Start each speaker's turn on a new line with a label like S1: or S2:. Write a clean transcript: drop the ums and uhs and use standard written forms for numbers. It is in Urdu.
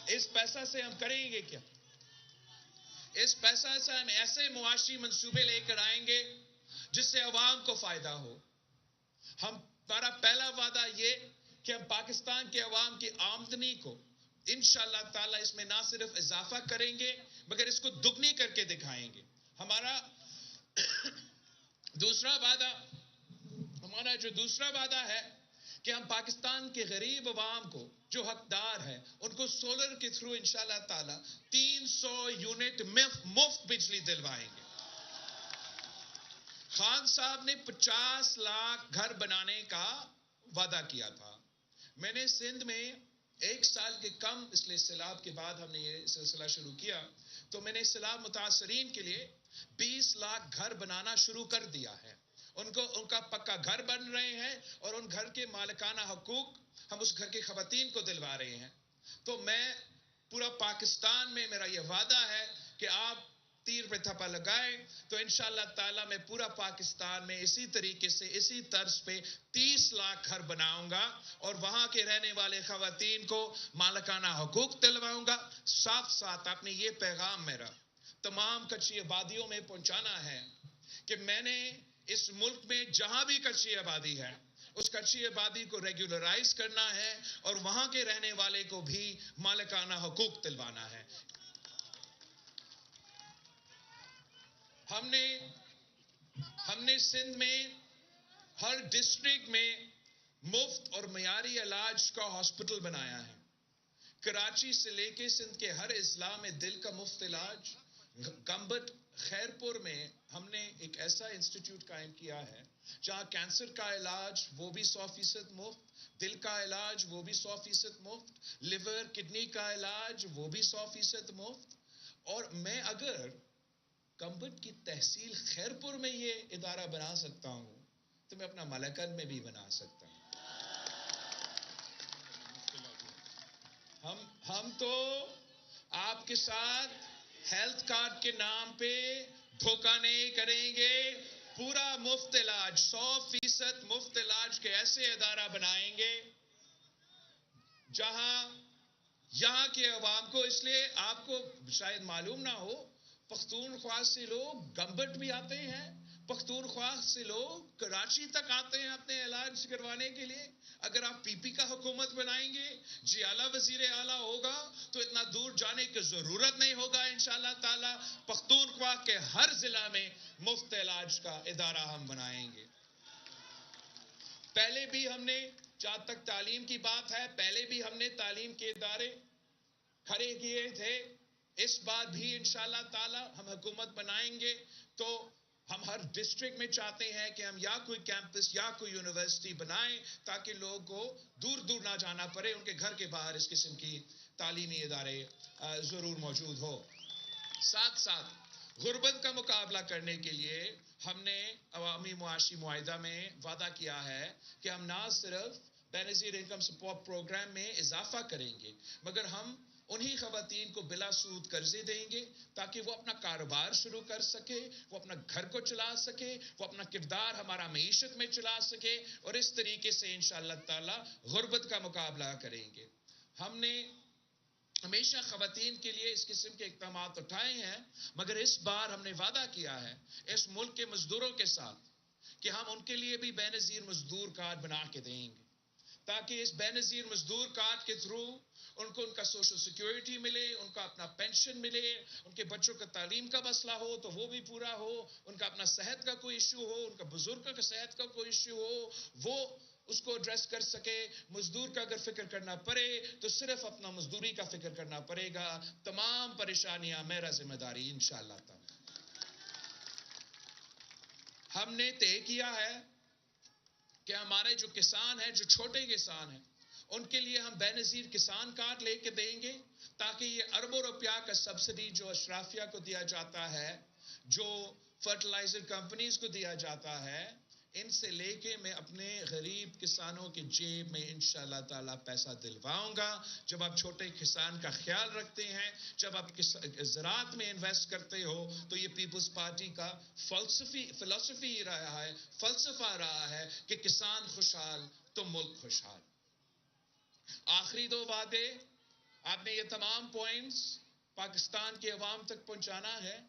S1: اس پیسہ سے ہم کریں گے کیا؟ اس پیسہ سے ہم ایسے معاشی منصوبے لے کر آئیں گے جس سے عوام کو فائدہ ہو. ہمارا پہلا وعدہ یہ کہ ہم پاکستان کے عوام کی آمدنی کو انشاءاللہ تعالیٰ اس میں نہ صرف اضافہ کریں گے مگر اس کو دگنی کر کے دکھائیں گے. ہمارا دوسرا وعدہ ہے کہ ہم پاکستان کے غریب عوام کو جو حقدار ہے ان کو سولر کے تھرو انشاءاللہ تعالیٰ 300 یونٹ مفت بجلی دلوائیں گے. خان صاحب نے 50 لاکھ گھر بنانے کا وعدہ کیا تھا. میں نے سندھ میں 1 سال کے کم اس لیے سیلاب کے بعد ہم نے یہ سلسلہ شروع کیا تو میں نے سیلاب متاثرین کے لیے 20 لاکھ گھر بنانا شروع کر دیا ہے. ان کا پکا گھر بن رہے ہیں اور ان گھر کے مالکانہ حقوق ہم اس گھر کی خواتین کو دلوا رہے ہیں. تو میں پورا پاکستان میں میرا یہ وعدہ ہے کہ آپ تیر پہ تھپا لگائیں تو انشاءاللہ تعالیٰ میں پورا پاکستان میں اسی طریقے سے اسی طرز پہ 30 لاکھ گھر بناؤں گا اور وہاں کے رہنے والے خواتین کو مالکانہ حقوق دلواؤں گا. ساتھ ساتھ آپ نے یہ پیغام میرا تمام کچی آبادیوں میں پہنچانا ہے کہ میں نے اس ملک میں جہاں بھی کچی آبادی ہے اس کچی آبادی کو ریگولرائز کرنا ہے اور وہاں کے رہنے والے کو بھی مالکانہ حقوق دلوانا ہے. ہم نے سندھ میں ہر ڈسٹرکٹ میں مفت اور معیاری علاج کا ہاسپٹل بنایا ہے. کراچی سے لے کے سندھ کے ہر اضلاع میں دل کا مفت علاج. گمبٹ خیرپور میں ہم نے ایک ایسا انسٹیٹیوٹ قائم کیا ہے جہاں کینسر کا علاج وہ بھی 100% مفت, دل کا علاج وہ بھی 100% مفت, لیور کڈنی کا علاج وہ بھی 100% مفت. اور میں اگر گمبٹ کی تحصیل خیرپور میں یہ ادارہ بنا سکتا ہوں تو میں اپنا ملکن میں بھی بنا سکتا ہوں. ہم تو آپ کے ساتھ ہیلتھ کارڈ کے نام پہ دھوکہ نہیں کریں گے. پورا مفت علاج 100% مفت علاج کے ایسے ادارہ بنائیں گے جہاں یہاں کے عوام کو, اس لیے آپ کو شاید معلوم نہ ہو, پختونخوا سے لوگ گمبٹ بھی آتے ہیں, پختونخوا سے لوگ کراچی تک آتے ہیں اپنے علاج کروانے کے لیے. اگر آپ پی پی کا حکومت بنائیں گے, جی اعلیٰ وزیر اعلیٰ ہوگا تو اتنا دور جانے کی ضرورت نہیں ہوگا. انشاءاللہ تعالی پختونخوا کے ہر ضلع میں مفت علاج کا ادارہ ہم بنائیں گے. پہلے بھی ہم نے, جہاں تک تعلیم کی بات ہے, پہلے بھی ہم نے تعلیم کے ادارے کھڑے کیے تھے. اس بار بھی انشاءاللہ تعالی ہم حکومت بنائیں گے تو ہم ہر ڈسٹرکٹ میں چاہتے ہیں کہ ہم یا کوئی کیمپس یا کوئی یونیورسٹی بنائیں تاکہ لوگوں کو دور دور نہ جانا پڑے, ان کے گھر کے باہر اس قسم کی تعلیمی ادارے ضرور موجود ہو. ساتھ ساتھ غربت کا مقابلہ کرنے کے لیے ہم نے عوامی معاشی معاہدہ میں وعدہ کیا ہے کہ ہم نہ صرف بے نظیر انکم سپورٹ پروگرام میں اضافہ کریں گے مگر ہم انہی خواتین کو بلا سود قرضے دیں گے تاکہ وہ اپنا کاروبار شروع کر سکے, وہ اپنا گھر کو چلا سکے, وہ اپنا کردار ہمارا معیشت میں چلا سکے, اور اس طریقے سے انشاءاللہ تعالی غربت کا مقابلہ کریں گے. ہم نے ہمیشہ خواتین کے لیے اس قسم کے اقدامات اٹھائے ہیں مگر اس بار ہم نے وعدہ کیا ہے اس ملک کے مزدوروں کے ساتھ کہ ہم ان کے لیے بھی بے نظیر مزدور کارڈ بنا کے دیں گے تاکہ اس بے نظیر مزدور کارڈ کے تھرو ان کو ان کا سوشل سیکیورٹی ملے, ان کا اپنا پینشن ملے, ان کے بچوں کا تعلیم کا مسئلہ ہو تو وہ بھی پورا ہو, ان کا اپنا صحت کا کوئی ایشو ہو, ان کا بزرگوں کا صحت کا کوئی ایشو ہو, وہ اس کو ایڈریس کر سکے. مزدور کا اگر فکر کرنا پڑے تو صرف اپنا مزدوری کا فکر کرنا پڑے گا. تمام پریشانیاں میرا ذمہ داری انشاءاللہ تعالی. ہم نے طے کیا ہے کہ ہمارے جو کسان ہیں, جو چھوٹے کسان ہیں, ان کے لیے ہم بے نظیر کسان کارڈ لے کے دیں گے تاکہ یہ اربوں روپیہ کا سبسڈی جو اشرافیہ کو دیا جاتا ہے, جو فرٹیلائزر کمپنیز کو دیا جاتا ہے, ان سے لے کے میں اپنے غریب کسانوں کے جیب میں انشاءاللہ تعالی پیسہ دلواؤں گا. جب آپ چھوٹے کسان کا خیال رکھتے ہیں, جب آپ زراعت میں انویسٹ کرتے ہو تو یہ پیپلز پارٹی کا فلسفی رہا ہے, فلسفہ رہا ہے کہ کسان خوشحال تو ملک خوشحال. آخری 2 وعدے آپ نے یہ تمام پوائنٹس پاکستان کے عوام تک پہنچانا ہے